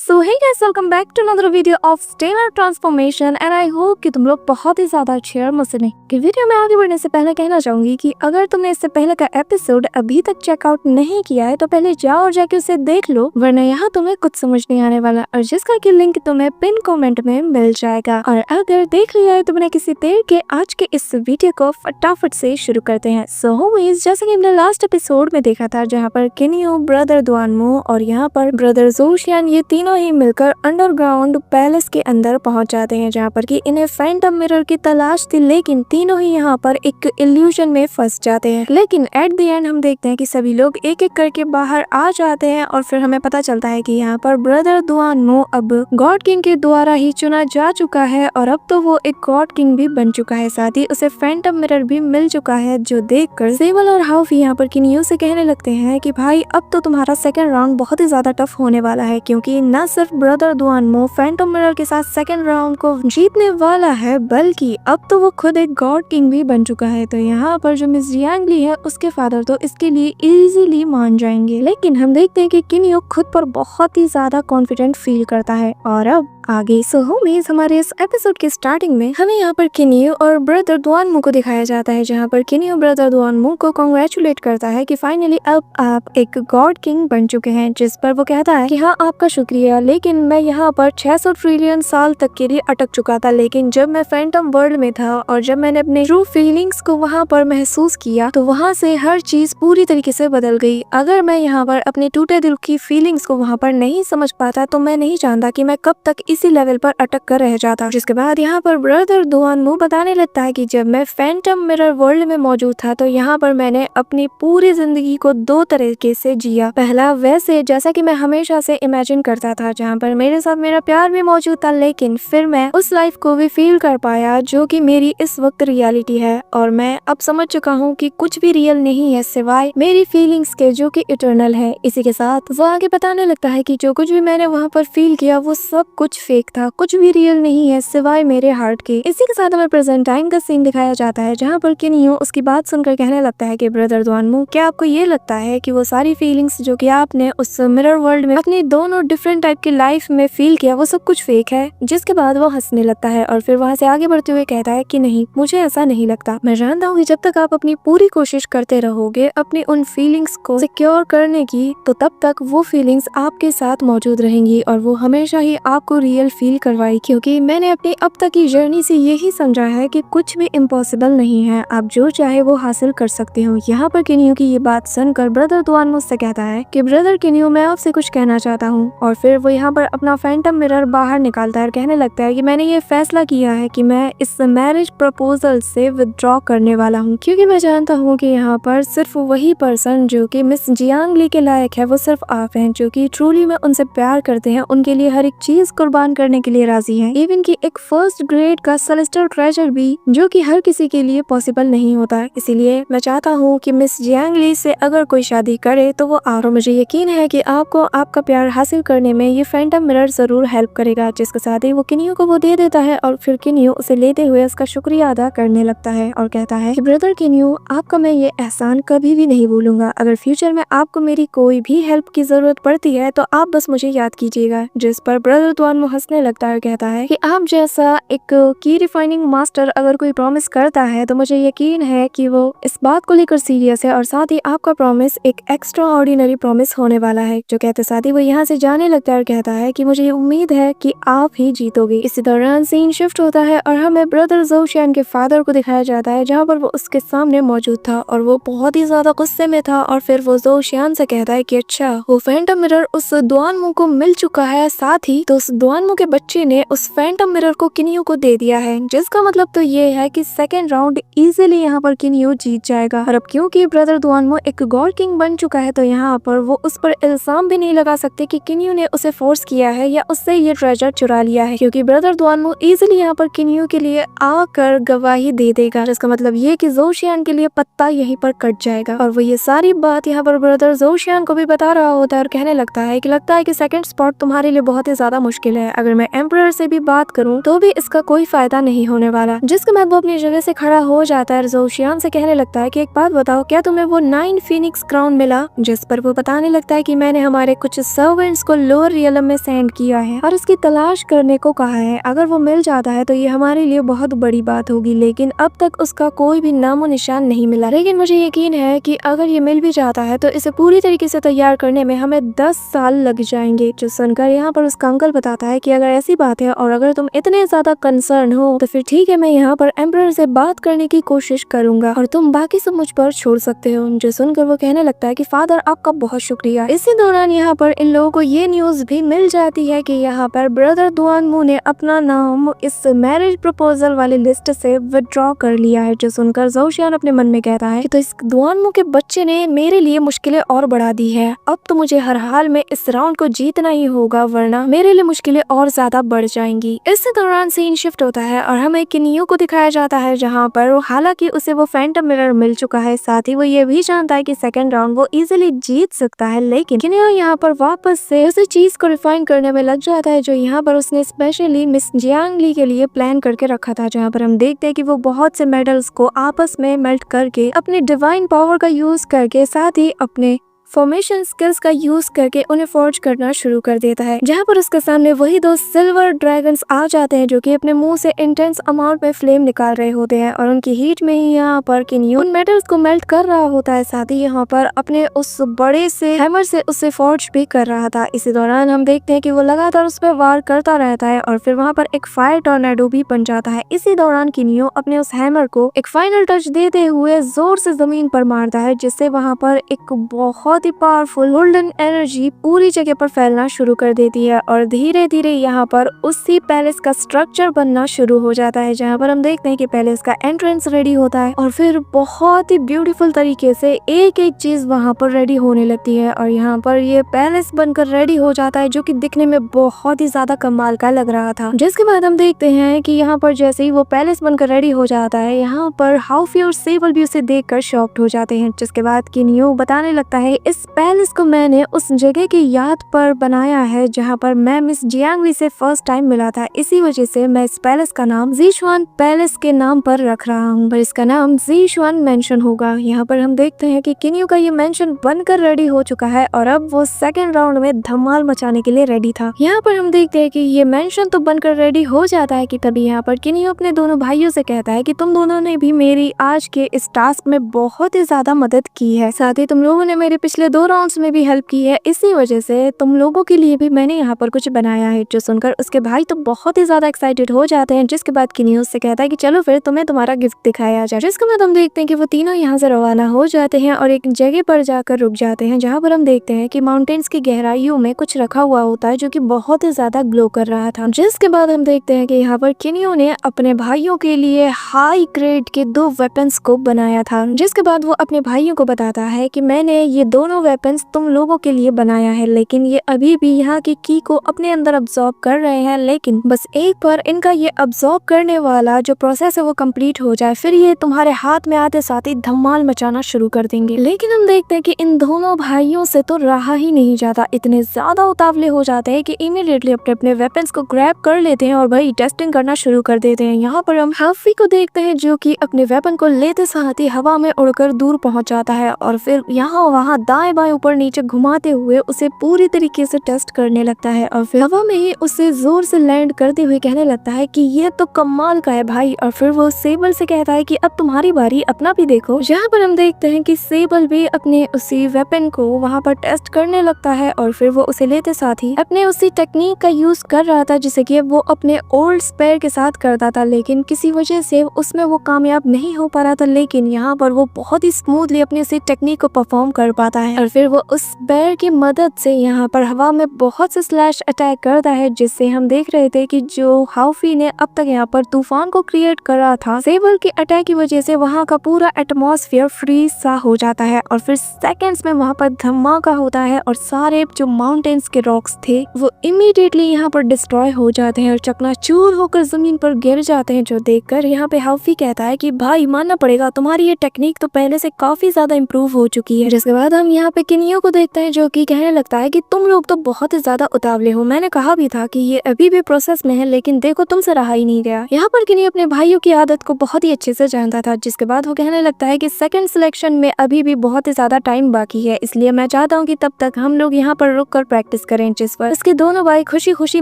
So hey guys, welcome back to another video of stellar transformation and I hope कि तुम लोग बहुत ही ज्यादा अच्छे और मुझसे नहीं कि वीडियो में आगे बढ़ने से पहले कहना चाहूंगी कि अगर तुमने इससे पहले का एपिसोड अभी तक चेकआउट नहीं किया है तो पहले जाओ और जाके उसे देख लो, वरना यहाँ तुम्हें कुछ समझ नहीं आने वाला और जिसका की लिंक तुम्हें पिन कमेंट में मिल जाएगा। और अगर देख लिया है तो बिना किसी देर के आज के इस वीडियो को फटाफट से शुरू करते हैं। सो होमीज, जैसे कि हमने लास्ट एपिसोड में देखा था जहाँ पर किनियो, ब्रदर दुआनमू और यहाँ पर ब्रदर जोशियान ये तीनों ही मिलकर अंडरग्राउंड पैलेस के अंदर पहुंच जाते हैं, जहाँ पर कि इन्हें फैंटम मिरर की तलाश थी, लेकिन तीनों ही यहाँ पर एक इल्यूजन में फंस जाते हैं। लेकिन एट द एंड हम देखते हैं कि सभी लोग एक एक करके बाहर आ जाते हैं और फिर हमें पता चलता है कि यहाँ पर ब्रदर दुआनमू अब गॉड किंग के द्वारा ही चुना जा चुका है और अब तो वो एक गॉड किंग भी बन चुका है, साथ ही उसे फैंटम मिरर भी मिल चुका है। जो देखकर सेबल और हाउफी यहाँ पर किनियो से कहने लगते हैं कि भाई अब तो तुम्हारा सेकंड राउंड बहुत ही ज्यादा टफ होने वाला है, क्योंकि न सिर्फ ब्रदर दुआनमू फैंटम मिरर के साथ सेकंड राउंड को जीतने वाला है, बल्कि अब तो वो खुद एक गॉड किंग भी बन चुका है। तो यहाँ पर जो मिस जियांगली है उसके फादर तो इसके लिए इजीली मान जाएंगे, लेकिन हम देखते हैं कि किनियो खुद पर बहुत ही ज्यादा कॉन्फिडेंट फील करता है। और अब आगे सो होमीज, हमारे इस एपिसोड के स्टार्टिंग में हमें यहाँ पर किनियो और ब्रदर दुआनमू को दिखाया जाता है, जहाँ पर किनियो ब्रदर दुआनमू को कांग्रेचुलेट करता है कि फाइनली अब आप एक गॉड किंग बन चुके हैं, जिस पर वो कहता है कि हाँ आपका शुक्रिया, लेकिन मैं यहाँ पर 600 ट्रिलियन साल तक के लिए अटक चुका था, लेकिन जब मैं फैंटम वर्ल्ड में था और जब मैंने अपने ट्रू फीलिंग्स को वहाँ पर महसूस किया तो वहाँ से हर चीज पूरी तरीके से बदल गई। अगर मैं यहाँ पर अपने टूटे दिल की फीलिंग्स को वहाँ पर नहीं समझ पाता तो मैं नहीं जानता कि मैं कब तक इसी लेवल पर अटक कर रह जाता। जिसके बाद यहाँ पर ब्रदर दुआनमू बताने लगता है कि जब मैं फैंटम मिरर वर्ल्ड में मौजूद था तो यहाँ पर मैंने अपनी पूरी जिंदगी को दो तरीके से जिया। पहला वैसे जैसा कि मैं हमेशा से इमेजिन करता था, जहाँ पर मेरे साथ मेरा प्यार भी मौजूद था, लेकिन फिर मैं उस लाइफ को भी फील कर पाया जो कि मेरी इस वक्त रियलिटी है, और मैं अब समझ चुका हूँ कि कुछ भी रियल नहीं है सिवाय मेरी फीलिंग्स के, जो कि इटर्नल है। इसी के साथ वो आगे बताने लगता है कि जो कुछ भी मैंने वहाँ पर फील किया वो सब कुछ फेक था, कुछ भी रियल नहीं है सिवाय मेरे हार्ट के। इसी के साथ हमें प्रेजेंट टाइम का सीन दिखाया जाता है, जहाँ पर किनियो उसकी बात सुनकर कहने लगता है कि ब्रदर दुआनमू, क्या आपको ये लगता है कि वो सारी फीलिंग्स जो कि आपने उस मिरर वर्ल्ड में अपनी दोनों डिफरेंट टाइप की लाइफ में फील किया वो सब कुछ फेक है? जिसके बाद वो हंसने लगता है और फिर वहाँ से आगे बढ़ते हुए कहता है कि नहीं, मुझे ऐसा नहीं लगता। मैं जानता हूँ कि जब तक आप अपनी पूरी कोशिश करते रहोगे अपनी उन फीलिंग्स को सिक्योर करने की, तो तब तक वो फीलिंग्स आपके साथ मौजूद रहेंगी और वो हमेशा ही आपको रियल फील करवाई, क्योंकि मैंने अपनी अब तक की जर्नी से यही समझा है कि कुछ भी इम्पॉसिबल नहीं है, आप जो चाहे वो हासिल कर सकते हो। यहाँ पर किनियो की ये बात सुनकर ब्रदर दुआनमू से कहता है कि ब्रदर किनियो, मैं आपसे कुछ कहना चाहता हूँ। और फिर वो यहाँ पर अपना फैंटम मिरर बाहर निकालता है और कहने लगता है कि मैंने ये फैसला किया है कि मैं इस मैरिज प्रपोजल से विथड्रॉ करने वाला हूँ, क्योंकि मैं जानता हूँ कि यहाँ पर सिर्फ वही पर्सन जो कि मिस जियांगली के लायक है वो सिर्फ आप हैं, जो कि ट्रूली में उनसे प्यार करते हैं, उनके लिए हर एक चीज कुर्बान करने के लिए राजी हैं, इवन कि एक फर्स्ट ग्रेड का सेलेस्टियल ट्रेजर भी, जो कि हर किसी के लिए पॉसिबल नहीं होता। इसीलिए मैं चाहता हूँ कि मिस जियांगली से अगर कोई शादी करे तो वो आप, और मुझे यकीन है कि आपको आपका प्यार हासिल करने में ये फैंटम मिरर जरूर हेल्प करेगा। जिसके साथ ही वो किनियो को वो दे देता है और फिर किनियो उसे लेते हुए उसका शुक्रिया अदा करने लगता है और कहता है कि ब्रदर किनियो, आपका मैं ये एहसान कभी भी नहीं भूलूंगा। अगर फ्यूचर में आपको मेरी कोई भी हेल्प की जरूरत पड़ती है तो आप बस मुझे याद कीजिएगा। जिस पर ब्रदर दुआनमू हंसने लगता है और कहता है कि आप जैसा एक की रिफाइनिंग मास्टर अगर कोई प्रॉमिस करता है तो मुझे यकीन है कि वो इस बात को लेकर सीरियस है, और साथ ही आपका प्रॉमिस एक एक्स्ट्रा ऑर्डिनरी प्रॉमिस होने वाला है। जो कहते साथ ही वो यहाँ से जाने लगता है और कहता है कि मुझे उम्मीद है कि आप ही जीतोगे। इसी दौरान सीन शिफ्ट होता है और हमें ब्रदर जोशियान के फादर को दिखाया जाता है, जहाँ पर वो उसके सामने मौजूद था और वो बहुत ही ज्यादा गुस्से में था। और फिर वो जोशियान से कहता है कि अच्छा, वो फैंटम मिरर उस दुआनमू को मिल चुका है, साथ ही तो उस दुआनमू के बच्चे ने उस फैंटम मिरर को किनियो को दे दिया है, जिसका मतलब तो ये है कि सेकेंड राउंड इजीली यहाँ पर किनियो जीत जाएगा। और अब क्योंकि ब्रदर दुआनमू एक गॉड किंग बन चुका है तो यहाँ पर वो उस पर इल्जाम भी नहीं लगा सकते कि किनियो ने उसे फोर्स किया है या उससे ये ट्रेजर चुरा लिया है, क्योंकि ब्रदर दुआनमू इजीली यहाँ पर किनियो के लिए आकर गवाही दे देगा, जिसका मतलब ये कि जोशियान के लिए पत्ता यहीं पर कट जाएगा। और वो ये सारी बात यहाँ पर ब्रदर जोशियान को भी बता रहा होता है और कहने लगता है कि सेकंड स्पॉट तुम्हारे लिए बहुत ही ज्यादा मुश्किल है, अगर मैं एम्परर से भी बात करूँ तो भी इसका कोई फायदा नहीं होने वाला। जिसके बाद वो अपनी जगह से खड़ा हो जाता है, जोशियान से कहने लगता है कि एक बात बताओ, क्या तुम्हें वो 9 फीनिक्स क्राउन मिला? जिस पर वो बताने लगता है कि मैंने हमारे कुछ सर्वेंट्स को लोअर रियलम में सेंड किया है और उसकी तलाश करने को कहा है। अगर वो मिल जाता है तो ये हमारे लिए बहुत बड़ी बात होगी, लेकिन अब तक उसका कोई भी नामो निशान नहीं मिला। लेकिन मुझे यकीन है कि अगर ये मिल भी जाता है तो इसे पूरी तरीके से तैयार करने में हमें 10 साल लग जाएंगे। जो सुनकर यहाँ पर उसका अंकल बताता है कि अगर ऐसी बात है और अगर तुम इतने ज्यादा कंसर्न हो तो फिर ठीक है, मैं यहाँ पर एम्परर से बात करने की कोशिश करूंगा और तुम बाकी सब मुझ पर छोड़ सकते हो। जो सुनकर वो कहने लगता है कि फादर आपका बहुत शुक्रिया। इसी दौरान यहाँ पर इन लोगों को ये न्यूज भी मिल जाती है कि यहाँ पर ब्रदर दुआनमू ने अपना नाम इस मैरिज प्रपोजल वाली लिस्ट से विथड्रॉ कर लिया है। जो सुनकर जोशियान अपने मन में कहता है कि तो इस दुआनमू के बच्चे ने मेरे लिए मुश्किलें और बढ़ा दी है। अब तो मुझे हर हाल में इस राउंड को जीतना ही होगा, वरना मेरे लिए मुश्किलें और ज्यादा बढ़ जाएंगी। इस दौरान सीन शिफ्ट होता है और हमें किनियो को दिखाया जाता है, जहाँ पर हालांकि उसे वो फैंटम मिरर मिल चुका है, साथ ही वो ये भी जानता है कि सेकंड राउंड वो इजीली जीत सकता है। लेकिन किनियो यहाँ पर वापस से उसी चीज को रिफाइन करने में लग जाता है जो यहाँ पर उसने स्पेशली मिस जियांगली के लिए प्लान करके रखा था, जहाँ पर हम देखते हैं कि वो बहुत से मेटल्स को आपस में मेल्ट करके अपने डिवाइन पावर का यूज करके साथ ही अपने फॉर्मेशन स्किल्स का यूज करके उन्हें फोर्ज करना शुरू कर देता है। जहाँ पर उसके सामने वही दो सिल्वर ड्रैगन्स आ जाते हैं जो कि अपने मुंह से इंटेंस अमाउंट में फ्लेम निकाल रहे होते हैं और उनकी हीट में ही यहाँ पर किनियो उन मेटल्स को मेल्ट कर रहा होता है, साथ ही यहाँ पर अपने उस बड़े से हैमर से उसे फोर्ज भी कर रहा था। इसी दौरान हम देखते हैं कि वो लगातार उस पर वार करता रहता है और फिर वहाँ पर एक फायर टॉर्नेडो भी बन जाता है। इसी दौरान किनियो अपने उस हैमर को एक फाइनल टच देते हुए जोर से जमीन पर मारता है, जिससे वहाँ पर एक बहुत ही पावरफुल गोल्डन एनर्जी पूरी जगह पर फैलना शुरू कर देती है और धीरे धीरे यहाँ पर उसी पैलेस का स्ट्रक्चर बनना शुरू हो जाता है, जहाँ पर हम देखते हैं कि पैलेस का एंट्रेंस रेडी होता है और फिर बहुत ही ब्यूटीफुल तरीके से एक एक चीज वहाँ पर रेडी होने लगती है और यहाँ पर ये पैलेस बनकर रेडी हो जाता है, जो कि दिखने में बहुत ही ज्यादा कमाल का लग रहा था। जिसके बाद हम देखते हैं कि यहाँ पर जैसे ही वो पैलेस बनकर रेडी हो जाता है, यहाँ पर हाउफी और सेबल भी उसे देखकर शॉक्ड हो जाते हैं। जिसके बाद किनियो बताने लगता है इस पैलेस को मैंने उस जगह की याद पर बनाया है जहाँ पर मैं मिस जियांगली से फर्स्ट टाइम मिला था, इसी वजह से मैं इस पैलेस का नाम ज़ीशुआन पैलेस के नाम पर रख रहा हूँ, पर इसका नाम ज़ीशुआन मेंशन होगा। यहाँ पर हम देखते हैं कि किनियो का ये मेंशन बनकर रेडी हो चुका है और अब वो सेकंड राउंड में धमाल मचाने के लिए रेडी था। यहाँ पर हम देखते हैं कि ये मेंशन तो बनकर रेडी हो जाता है कि तभी यहाँ पर किनियो अपने दोनों भाइयों से कहता है कि तुम दोनों ने भी मेरी आज के इस टास्क में बहुत ही ज्यादा मदद की है, साथ ही तुम लोगों ने मेरे पिछले 2 राउंड्स में भी हेल्प की है, इसी वजह से तुम लोगों के लिए भी मैंने यहाँ पर कुछ बनाया है। जो सुनकर उसके भाई तो बहुत ही ज्यादा एक्साइटेड हो जाते हैं। जिसके बाद किनियो उससे कहता है कि चलो फिर तुम्हें तुम्हारा गिफ्ट दिखाया जाए। जिसके बाद हम देखते हैं कि वो तीनों यहाँ से रवाना हो जाते हैं और एक जगह पर जाकर रुक जाते हैं, जहाँ पर हम देखते हैं कि माउंटेन्स की गहराइयों में कुछ रखा हुआ होता है जो कि बहुत ही ज्यादा ग्लो कर रहा था। जिसके बाद हम देखते हैं कि यहाँ पर किनियो ने अपने भाइयों के लिए हाई ग्रेड के 2 वेपन्स को बनाया था। जिसके बाद वो अपने भाइयों को बताता है कि मैंने ये दोनों वेपन्स तुम लोगों के लिए बनाया है, लेकिन ये अभी भी यहाँ की की को अपने अंदर अब्सॉर्ब कर रहे हैं, लेकिन बस एक बार इनका ये अब्सॉर्ब करने वाला जो प्रोसेस है वो कंप्लीट हो जाए, फिर ये तुम्हारे हाथ में आते साथ ही धमाल मचाना शुरू कर देंगे। लेकिन हम देखते हैं कि इन दोनों भाइयों से तो रहा ही नहीं जाता, इतने ज्यादा उतावले हो जाते हैं कि इमीडिएटली अपने अपने वेपन्स को ग्रैब कर लेते हैं और भाई टेस्टिंग करना शुरू कर देते हैं। यहाँ पर हम हाफी को देखते हैं जो कि अपने वेपन को लेते साथ ही हवा में उड़कर दूर पहुंच जाता है और फिर यहाँ वहाँ दाएं बाएं ऊपर नीचे घुमाते हुए उसे पूरी तरीके से टेस्ट करने लगता है और फिर हवा में ही उसे जोर से लैंड करते हुए कहने लगता है कि ये तो कमाल का है भाई। और फिर वो सेबल से कहता है कि अब तुम्हारी बारी, अपना भी देखो। यहाँ पर हम देखते हैं कि सेबल भी अपने उसी वेपन को वहाँ पर टेस्ट करने लगता है और फिर वो उसे लेते साथ ही अपने उसी टेक्निक का यूज कर रहा था जिसे कि वो अपने ओल्ड स्पेयर के साथ करता था, लेकिन किसी वजह से उसमें वो कामयाब नहीं हो पा रहा था। लेकिन यहाँ पर वो बहुत ही स्मूथली अपनी उसी टेक्निक को परफॉर्म कर पाता है और फिर वो उस स्पेयर की मदद से यहाँ पर हवा में बहुत से स्लैश अटैक करता है, जिससे हम देख रहे थे कि जो हाउफी ने अब तक यहाँ पर तूफान को क्रिएट करा था, सेबल के अटैक की वजह से वहाँ का पूरा एटमॉस्फेयर फ्रीज सा हो जाता है और फिर सेकंड्स में वहाँ पर धमाका होता है और सारे जो माउंटेन्स के रॉक्स थे वो इमीडिएटली यहाँ पर डिस्ट्रॉय हो जाते हैं और चकनाचूर होकर जमीन पर गिर जाते हैं। जो देखकर यहाँ पे हाउफी कहता है कि भाई मानना पड़ेगा, तुम्हारी ये टेक्निक तो पहले से काफी ज्यादा इम्प्रूव हो चुकी है। जिसके बाद हम यहाँ पे किनियो को देखते हैं जो कि कहने लगता है कि तुम लोग तो बहुत ही ज्यादा उतावले हो, मैंने कहा भी था कि ये अभी भी प्रोसेस में है, लेकिन देखो तुमसे रहा ही नहीं गया। यहाँ पर किनियो अपने भाइयों की आदत को बहुत ही अच्छे से जानता था, जिसके बाद वो कहने लगता है कि सेकंड सिलेक्शन में अभी भी बहुत ही ज्यादा टाइम बाकी है, इसलिए मैं चाहता हूँ कि तब तक हम लोग यहाँ पर रुक कर प्रैक्टिस करें। जिस पर इसके दोनों भाई खुशी खुशी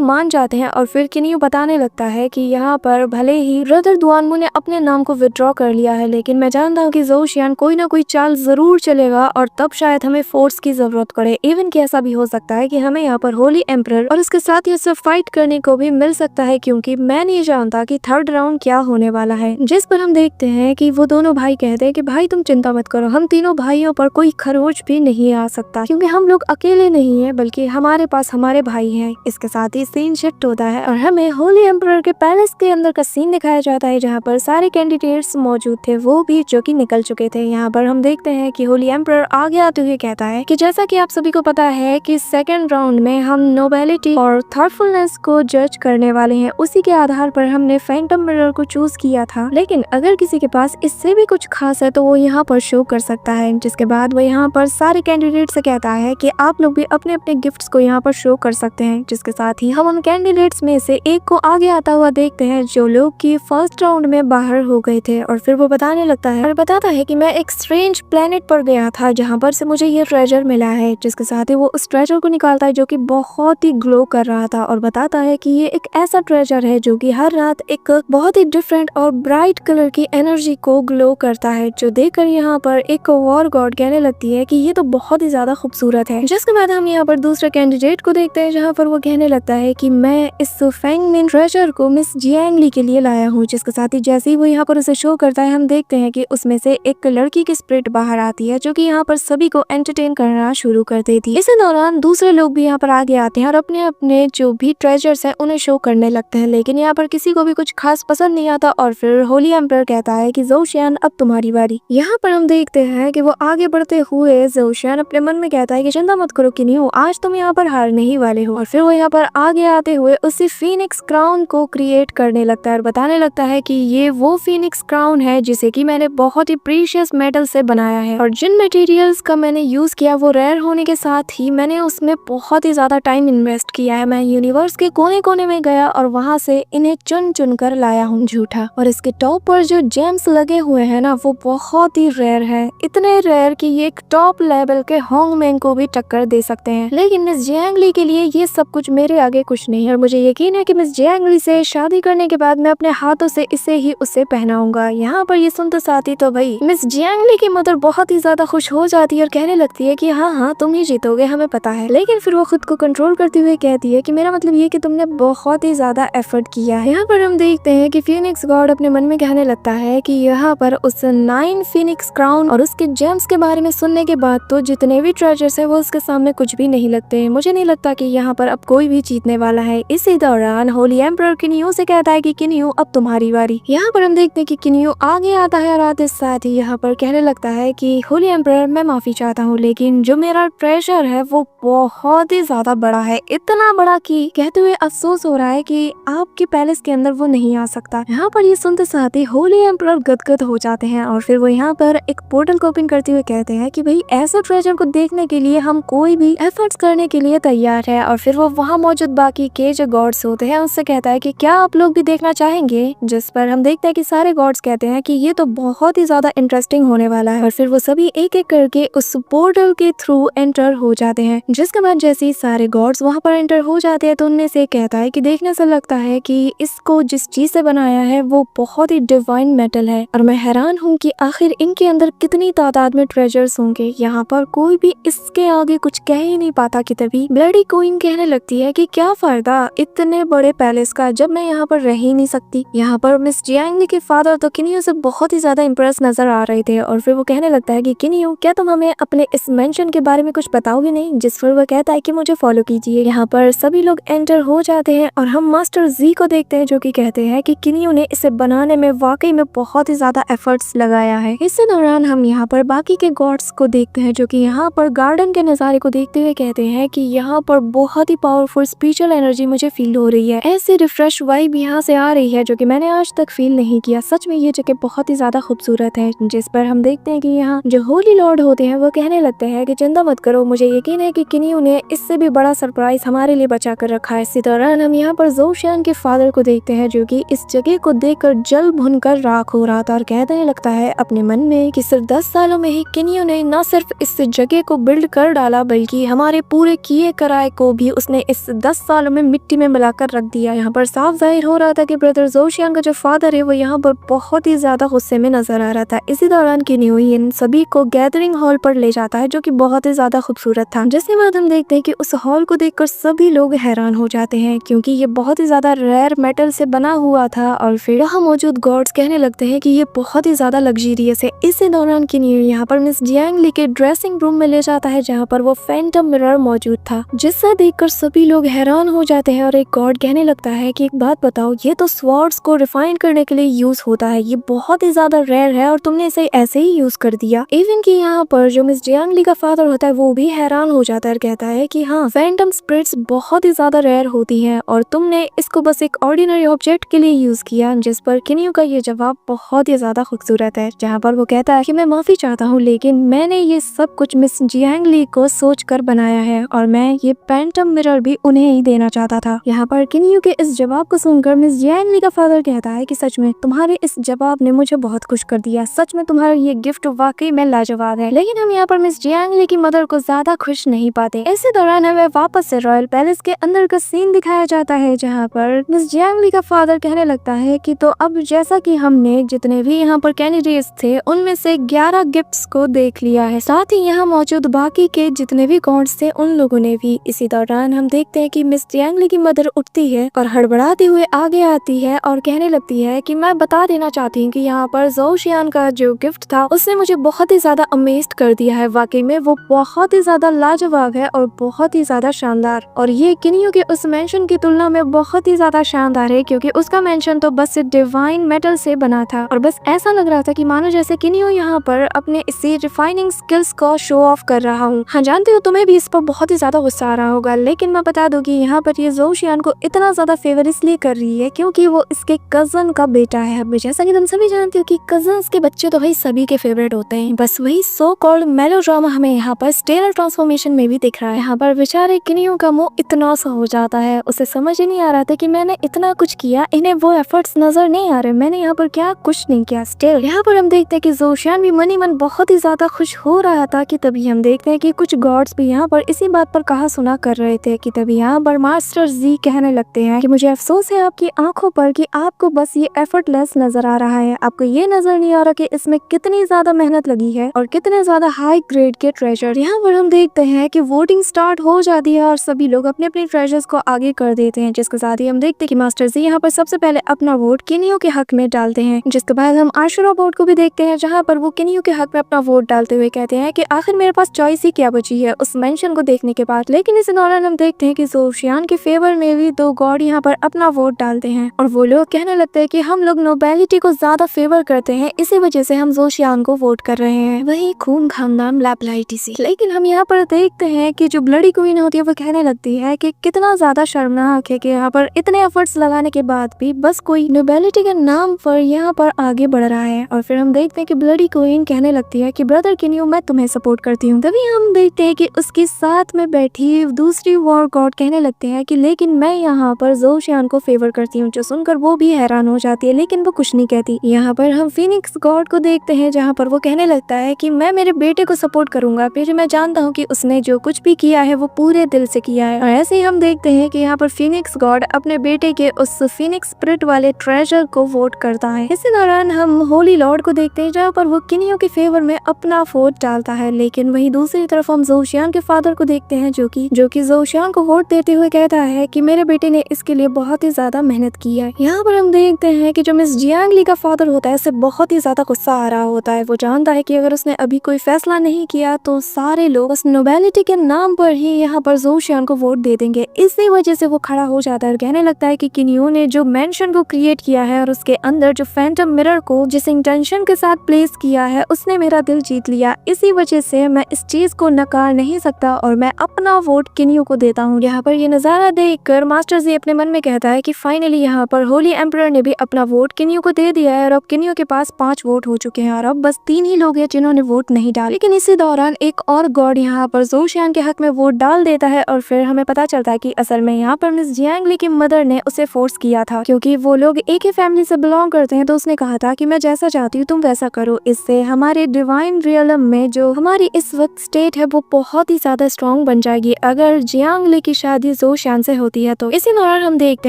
मान जाते हैं और फिर किनियो बताने लगता है कि यहाँ पर भले ही ब्रदर दुआनमू ने अपने नाम को विथड्रॉ कर लिया है, लेकिन मैं जानता हूँ कि ज़ोऊ शियान कोई ना कोई चाल जरूर चलेगा और तब शायद हमें फोर्स की जरूरत पड़े। इवन कि ऐसा भी हो सकता है कि हमें यहाँ पर होली एम्परर और उसके साथ ये सब फाइट करने को भी मिल सकता है, क्योंकि मैं नहीं जानता कि थर्ड राउंड क्या होने वाला है। जिस पर हम देखते हैं कि वो दोनों भाई कहते हैं कि भाई तुम चिंता मत करो, हम तीनों भाइयों पर कोई खरोच भी नहीं आ सकता, क्योंकि हम लोग अकेले नहीं है बल्कि हमारे पास हमारे भाई हैं। इसके साथ ही सीन शिफ्ट होता है और हमें होली एम्परर के पैलेस के अंदर का सीन दिखाया जाता है, जहाँ पर सारे कैंडिडेट्स मौजूद थे, वो भी जो कि निकल चुके थे। यहाँ पर हम देखते हैं कि होली एम्परर आगे आते हुए कहता है कि जैसा कि आप सभी को पता है कि सेकंड राउंड में हम नोबेलिटी और थॉटफुलनेस को जज करने वाले हैं, उसी के आधार पर हमने फैंटम मिरर को चूज किया था, लेकिन अगर किसी के पास इससे भी कुछ खास है तो वो यहाँ पर शो कर सकता है। जिसके बाद वो यहाँ पर सारे कैंडिडेट से कहता है कि आप लोग भी अपने अपने गिफ्ट्स को यहाँ पर शो कर सकते हैं। जिसके साथ ही हम उन कैंडिडेट्स में से एक को आगे आता हुआ देखते हैं जो लोग की फर्स्ट राउंड में बाहर हो गए थे, और फिर वो बताने लगता है और बताता है कि मैं एक स्ट्रेंज प्लेनेट पर गया था जहाँ पर से मुझे ये ट्रेजर मिला है। जिसके साथ ही वो उस ट्रेजर को निकालता है जो कि बहुत ही ग्लो कर रहा था और बताता है कि ये एक ऐसा ट्रेजर है जो कि हर रात एक बहुत ही डिफरेंट और ब्राइट कलर की एनर्जी को ग्लो करता है, जो देखकर यहाँ पर एक वॉर गॉड कहने लगती है कि ये तो बहुत ही ज्यादा खूबसूरत है। जिसके बाद हम यहाँ पर दूसरे कैंडिडेट को देखते हैं जहाँ पर वो कहने लगता है कि मैं इस फैंगमिन ट्रेजर को मिस जियांगली के लिए लाया हूँ। जिसके साथ ही जैसे ही वो यहाँ पर उसे शो करता है हम देखते हैं कि उसमें से एक लड़की की स्पिरिट बाहर आती है जो कि यहाँ पर सभी को एंटरटेन करना शुरू कर देती है। इसी दौरान दूसरे लोग भी यहाँ पर आगे आते हैं और अपने अपने जो भी ट्रेजर्स है उन्हें शो करने लगते हैं, लेकिन यहाँ पर किसी को भी कुछ खास पसंद नहीं आता और फिर होली एम्परर कहता है कि ज़ोऊ शियान अब तुम्हारी बारी। यहाँ पर हम देखते हैं कि वो आगे बढ़ते हुए ज़ोऊ शियान अपने मन में कहता है कि चिंता मत करो किनियो, आज तुम यहाँ पर हारने ही वाले हो। और फिर वो यहाँ पर आगे आते हुए उसी फीनिक्स क्राउन को क्रिएट करने लगता है और बताने लगता है कि ये वो फीनिक्स क्राउन है जिसे कि मैंने बहुत ही प्रीशियस मेटल से बनाया है, और जिन मटेरियल्स का मैंने यूज किया वो रेयर होने के साथ ही मैंने उसमें बहुत ही ज्यादा टाइम इन्वेस्ट किया है। मैं यूनिवर्स के कोने कोने में गया और वहां से इन्हें चुन चुन कर लाया हूँ झूठा, और इसके टॉप पर जो जेम्स लगे हुए हैं ना वो बहुत ही रेयर है, इतने रेयर कि ये एक टॉप लेवल के होंगमैंग को भी टक्कर दे सकते हैं। लेकिन मिस जियांगली के लिए ये सब कुछ मेरे आगे कुछ नहीं है और मुझे यकीन है कि मिस जियांगली से शादी करने के बाद मैं अपने हाथों से इसे ही उसे पहनाऊंगा। यहाँ पर ये सुनते साथ ही तो भाई मिस जियांगली की मदर बहुत ही ज्यादा खुश हो जाती है और कहने लगती है कि हाँ हाँ तुम ही जीतोगे, हमें पता है। लेकिन फिर वो खुद को कंट्रोल करते हुए कहती है कि मेरा मतलब ये कि तुमने बहुत ही ज्यादा एफर्ट किया है। यहाँ पर हम देखते हैं कि फीनिक्स गॉड अपने मन में कहने लगता है कि यहाँ पर उस 9 फीनिक्स क्राउन और उसके जेम्स के बारे में सुनने के बाद तो जितने भी ट्रेजर्स है वो उसके सामने कुछ भी नहीं लगते। मुझे नहीं लगता कि यहाँ पर अब कोई भी जीतने वाला है। इसी दौरान होली एम्परर किनियो से कहता है कि किनियो अब तुम्हारी बारी। यहाँ पर हम देखते हैं कि किनियो आगे आता है और आते साथ ही यहाँ पर कहने लगता है कि होली एम्परर मैं माफी चाहता हूँ, लेकिन जो मेरा ट्रेजर है वो बहुत ही ज्यादा बड़ा है, इतना बड़ा कि कहते हुए अफसोस हो रहा है कि आपके पैलेस के अंदर वो नहीं आ सकता। यहाँ पर ये सुनते साथ ही होली एम्परर गदगद हो जाते हैं और फिर वो यहाँ पर एक पोर्टल को ओपन करते हुए कहते हैं कि भाई ऐसे ट्रेजर को देखने के लिए हम कोई भी एफर्ट्स करने के लिए तैयार है। और फिर वो वहाँ मौजूद बाकी के जो गॉड्स होते हैं उससे कहता है कि क्या आप लोग भी देखना चाहेंगे, जिस पर हम देखते हैं कि सारे गॉड्स कहते हैं कि ये तो बहुत ही ज्यादा इंटरेस्टिंग होने वाला है। और फिर वो सभी एक एक करके उस पोर्टल के थ्रू एंटर हो जाते हैं। जिसके बाद जैसे ही सारे गॉड्स वहाँ पर एंटर हो जाते हैं तो उनमें से कहता है कि देखने से लगता है कि इसको जिस चीज से बनाया है वो बहुत ही डिवाइन मेटल है, और मैं हैरान हूँ कि आखिर इनके अंदर कितनी तादाद में ट्रेजर्स होंगे। यहाँ पर कोई भी इसके आगे कुछ कह ही नहीं पाता कि तभी ब्लडी क्वीन कहने लगती है कि क्या फायदा इतने बड़े पैलेस का जब मैं यहाँ पर रह ही नहीं सकती। यहाँ पर मिस जियांगली के फादर तो किनियो से बहुत ही ज्यादा इम्प्रेस नजर आ रहे थे और फिर वो कहने लगता है कि किनियो क्या तुम हमें अपने इस मेंशन के बारे में कुछ बताओगे नहीं, जिस पर वो कहता है कि मुझे फॉलो कीजिए। यहाँ पर सभी लोग एंटर हो जाते हैं और हम मास्टर जी को देखते हैं जो कि कहते हैं कि किनियो ने इसे बनाने में वाकई में बहुत ही ज्यादा एफर्ट्स लगाया है। इसी दौरान हम यहाँ पर बाकी के गॉड्स को देखते हैं जो कि यहाँ पर गार्डन के नजारे को देखते हुए कहते हैं कि यहाँ पर बहुत ही पावरफुल स्पिरिचुअल एनर्जी मुझे फील हो रही है, ऐसी रिफ्रेश वाइब यहाँ से आ रही है जो कि मैंने आज तक फील नहीं किया। सच में ये जगह बहुत ही ज्यादा खूबसूरत है। जिस पर हम देखते हैं कि यहाँ जो होली लॉर्ड होते हैं वो कहने लगते हैं कि चिंता मत करो, मुझे यकीन है कि किन्यू ने इससे भी बड़ा सरप्राइज हमारे लिए बचा कर रखा है। इसी दौरान हम यहाँ पर जोशियान के फादर को देखते हैं जो कि इस जगह को देखकर जल भुनकर राख हो रहा था और कहने लगता है अपने मन में कि सिर्फ 10 सालों में ही किन्यू ने न सिर्फ इस जगह को बिल्ड कर डाला बल्कि हमारे पूरे किए कराए को भी उसने इस 10 सालों में मिट्टी में मिलाकर रख दिया। यहाँ पर साफ जाहिर हो रहा था कि ब्रदर जोशियान का जो फादर है वो यहाँ पर बहुत ही ज्यादा गुस्से में नजर आ रहा था। इसी दौरान किन्यू इन सभी को गैदरिंग हॉल पर ले जाता है जो कि बहुत ही ज्यादा खूबसूरत था। जिसके बाद हम देखते हैं कि उस हॉल को देखकर सभी लोग हैरान हो जाते हैं क्योंकि ये बहुत ही ज्यादा रेयर मेटल से बना हुआ था और फिर वहाँ मौजूद गॉड्स कहने लगते हैं कि ये बहुत ही ज्यादा लग्जरियस है। इसी दौरान किन्यू यहाँ पर मिस जियांग ली के ड्रेसिंग रूम में ले जाता है जहाँ पर वो फैंटम मिरर मौजूद था, जिससे देखकर सभी लोग हैरान हो जाते हैं और एक गॉड कहने लगता है कि एक बात बताओ, ये तो स्वॉर्ड्स को रिफाइन करने के लिए यूज होता है, ये बहुत ही ज्यादा रेयर है और तुमने इसे ऐसे ही यूज कर दिया। इवन कि यहाँ पर जो मिस जियांग ली का फादर होता है वो भी हैरान हो जाता है और कहता है कि हाँ, फैंटम स्पिरिट्स बहुत ही ज्यादा रेयर होती हैं और तुमने इसको बस एक ऑर्डिनरी ऑब्जेक्ट के लिए यूज किया। जिस पर किन्यू का ये जवाब बहुत ही ज्यादा खूबसूरत है जहाँ पर वो कहता है कि मैं माफी चाहता हूँ लेकिन मैंने ये सब कुछ मिस जियांग ली को सोच कर बनाया है और मैं ये फैंटम मिरर भी उन्हें ही देना चाहता था। यहाँ पर किन्यू के इस जवाब को सुनकर मिस जियांग ली का फादर कहता है कि सच में तुम्हारे इस जवाब ने मुझे बहुत खुश कर दिया, सच में तुम्हारा ये गिफ्ट वाकई में लाजवाब है। लेकिन हम यहाँ पर मिस जियांग ली की मदर को ज्यादा खुश नहीं पाते। इसी दौरान हमें वापस से रॉयल पैलेस के अंदर का सीन दिखाया जाता है जहाँ पर मिस जियांग ली का फादर कहने लगता है कि तो अब जैसा कि हमने जितने भी यहाँ पर कैंडिडेट्स थे उनमें से 11 गिफ्ट्स को देख लिया है, साथ ही यहाँ मौजूद बाकी के जितने भी गॉड्स थे उन लोगों ने भी। इसी दौरान हम देखते हैं कि मिस जियांग ली की मदर उठती है और हड़बड़ाते हुए आगे आती है और कहने लगती है कि मैं बता देना चाहती हूँ कि यहाँ पर जोशियान का जो गिफ्ट था उसने मुझे बहुत ही ज्यादा अमेज्ड कर दिया है, वाकई में वो बहुत ही ज्यादा लाजवाब है और बहुत ही ज्यादा शानदार, और ये किन्यू के उस मेंशन की तुलना में बहुत ही ज्यादा शानदार है क्योंकि उसका मेंशन तो बस डिवाइन मेटल से बना था और बस ऐसा लग रहा था कि मानो जैसे किन्यू यहाँ पर अपने इसी रिफाइनिंग स्किल्स को शो ऑफ कर रहा हूँ। हाँ, जानते हो तुम्हें भी इस पर बहुत ही ज्यादा गुस्सा आ रहा होगा, लेकिन मैं बता दूं कि यहाँ पर ये जोशियान को इतना ज्यादा फेवर इसलिए कर रही है क्योंकि वो इसके कजन का बेटा है। अब जैसा कि तुम सभी जानते हो कि कजन्स के बच्चे तो भाई सभी के फेवरेट होते हैं, बस वही सो कॉल्ड मेलोड्रामा हमें यहाँ पर स्टेलर ट्रांसफॉर्मेशन में भी दिख रहा है। यहाँ पर बेचारे किन्यू का मुंह इतना सा हो जाता है, उसे समझ ही नहीं आ रहा था कि मैंने इतना कुछ किया, इन्हें वो एफर्ट्स नजर नहीं आ रहे, मैंने यहाँ पर क्या कुछ नहीं किया। स्टिल यहाँ पर हम देखते हैं कि जोशियान भी मनी मन बहुत ही ज्यादा खुश हो रहा था कि तभी हम देखते हैं कि कुछ गॉड्स भी यहाँ पर इसी बात पर कहा सुना कर रहे थे कि तभी यहाँ पर मास्टर जी कहने लगते हैं कि मुझे अफसोस है आपकी आंखों पर कि आपको बस ये एफर्टलेस नजर आ रहा है, आपको ये नजर नहीं आ रहा कि इसमें कितनी ज्यादा मेहनत लगी है और कितने ज्यादा हाई ग्रेड के ट्रेजर। यहाँ पर हम देखते हैं कि वोटिंग स्टार्ट हो जाती है और सभी लोग अपने अपने ट्रेजर्स को आगे कर देते हैं, जिसके साथ ही हम देखते हैं कि मास्टर जी यहाँ पर सबसे पहले अपना वोट किन्यू के हक में डालते हैं, जिसके बाद हम आशुरा बोर्ड को भी देखते हैं जहाँ पर वो किन्यू के हक में अपना वोट डालते हुए कहते हैं कि आखिर मेरे पास चॉइस ही क्या बची है उस मेंशन को देखने के बाद। लेकिन इस दौरान हम देखते हैं कि जोशियान के फेवर में भी 2 गॉड यहाँ पर अपना वोट डालते हैं और वो लोग कहने लगते हैं कि हम लोग नोबेलिटी को ज्यादा फेवर करते हैं, इसी वजह से हम जोशियान को वोट कर रहे हैं, वही खून खानदान लैपलाइटी सी। लेकिन हम यहाँ पर देखते हैं कि जो ब्लडी क्वीन होती है वो कहने लगती है कि कितना ज्यादा शर्मनाक है कि यहाँ पर इतने एफर्ट्स लगाने के बाद भी बस कोई नोबेलिटी के नाम पर यहाँ पर आगे बढ़ रहा है। और फिर हम देखते हैं कि ब्लडी क्वीन कहने लगती है कि ब्रदर किन्यू मैं तुम्हें सपोर्ट करती हूँ। तभी हम देखते हैं कि उसके साथ में बैठी दूसरी वॉर गॉड कहने लगते हैं कि लेकिन मैं यहाँ पर जोशियान को फेवर करती हूँ, जो सुनकर वो भी हैरान हो जाती है लेकिन वो कुछ नहीं कहती। यहाँ पर हम फिनिक्स गॉड को देखते हैं जहाँ पर वो कहने लगता है कि मैं मेरे बेटे को सपोर्ट करूंगा, फिर मैं जानता हूँ कि उसने जो कुछ भी किया है वो पूरे दिल से किया है। और ऐसे ही हम देखते हैं कि यहाँ पर फिनिक्स गॉड अपने बेटे के उस फिनिक्स स्पिरिट वाले ट्रेजर को वोट करता है। इसी दौरान हम होली लॉर्ड को देखते हैं जहाँ पर वो किन्यू के फेवर में अपना वोट डालता है, लेकिन वही दूसरी तरफ हम जोशियान के फादर को देखते हैं जो कि जोशियान को वोट देते हुए कहता है कि मेरे बेटे ने इसके लिए बहुत ही ज्यादा मेहनत की है। यहाँ पर हम देखते हैं कि जो मिस जियांग ली का फादर होता है उसे बहुत ही ज्यादा गुस्सा आ रहा होता है। वो जानता है कि अगर उसने अभी कोई फैसला नहीं किया तो सारे लोग उस नोबेलिटी के नाम पर ही यहाँ पर जोशियान को वोट दे देंगे। इसी वजह से वो खड़ा हो जाता है और कहने लगता है कि किन्यू ने जो मेंशन को क्रिएट किया है और उसके अंदर जो फैंटम मिरर को जिस इंटेंशन के साथ प्लेस किया है उसने मेरा दिल जीत लिया, इसी वजह से मैं इस चीज को नकार नहीं सकता और मैं अपना वोट किन्यू को देता हूँ। यहाँ पर ये नजारा देखकर मास्टर जी अपने मन में कहता है कि फाइनली यहाँ पर होली एम्परर ने भी अपना वोट किन्यू को दे दिया है और अब किन्यू के पास 5 वोट हो चुके हैं और अब बस 3 ही लोग हैं जिन्होंने वोट नहीं डाले। लेकिन लेकिन इसी दौरान एक और गॉड यहाँ पर जोशियान के हक में वोट डाल देता है और फिर हमें पता चलता है कि असल में यहाँ पर मिस जियांगली की मदर ने उसे फोर्स किया था, क्योंकि वो लोग एक ही फैमिली से बिलोंग करते हैं। तो उसने कहा था कि मैं जैसा चाहती हूँ तुम वैसा करो, इससे हमारे डिवाइन रियलम में जो हमारी इस वक्त स्टेट है वो बहुत ही ज्यादा स्ट्रॉन्ग बन जाएगी अगर जियांगली की शादी जोशियान से होती है। तो इसी दौरान हम देखते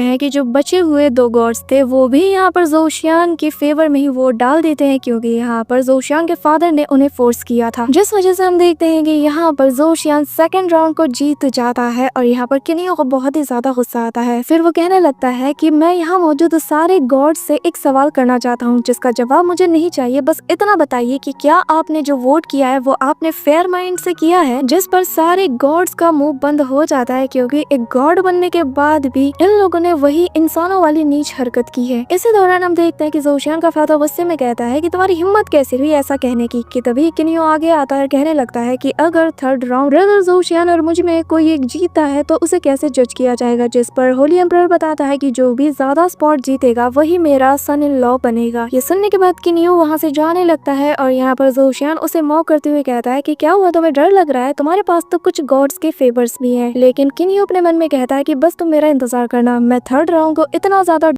हैं कि जो बचे हुए दो गॉड्स थे वो भी यहाँ पर जोशियान के फेवर में ही वोट डाल देते हैं, क्योंकि यहाँ पर जोशियान के फादर ने उन्हें फोर्स किया था, जिस वजह से हम देखते हैं कि यहाँ पर जोशियान सेकंड राउंड को जीत जाता है। और यहाँ पर किनियो को बहुत ही ज्यादा गुस्सा आता है। फिर वो कहने लगता है कि मैं यहाँ मौजूद सारे गॉड से एक सवाल करना चाहता हूँ जिसका जवाब मुझे नहीं चाहिए, बस इतना बताइए कि क्या आपने जो वोट किया है वो आपने फेयर माइंड से किया है। जिस पर सारे गॉड्स का मुंह बंद हो जाता है, क्योंकि एक गॉड बनने के बाद भी इन लोगों ने वही इंसानों वाली नीच हरकत की है। इसी दौरान हम देखते हैं कि जोशियान का फादर गुस्से में कहता है कि तुम्हारी हिम्मत कैसे हुई ऐसा कहने की। कि तभी किनियो आगे आता है, कहने लगता है कि अगर थर्ड राउंड ब्रदर जोशियान और मुझ में कोई एक जीतता है तो उसे कैसे जज किया जाएगा। जिस पर होली एम्परर बताता है कि जो भी ज्यादा स्पॉट जीतेगा वही मेरा सन इन लॉ बनेगा। ये सुनने के बाद किनियो वहाँ से जाने लगता है और यहाँ पर जोशियान उसे मॉक करते हुए कहता है कि क्या हुआ, तुम्हें डर लग रहा है, तुम्हारे पास तो कुछ गॉड्स के फेवर्स भी हैं। लेकिन किनियो अपने मन में कहता है कि बस तुम मेरा इंतजार करना, मैं थर्ड राउंड को इतना ज्यादा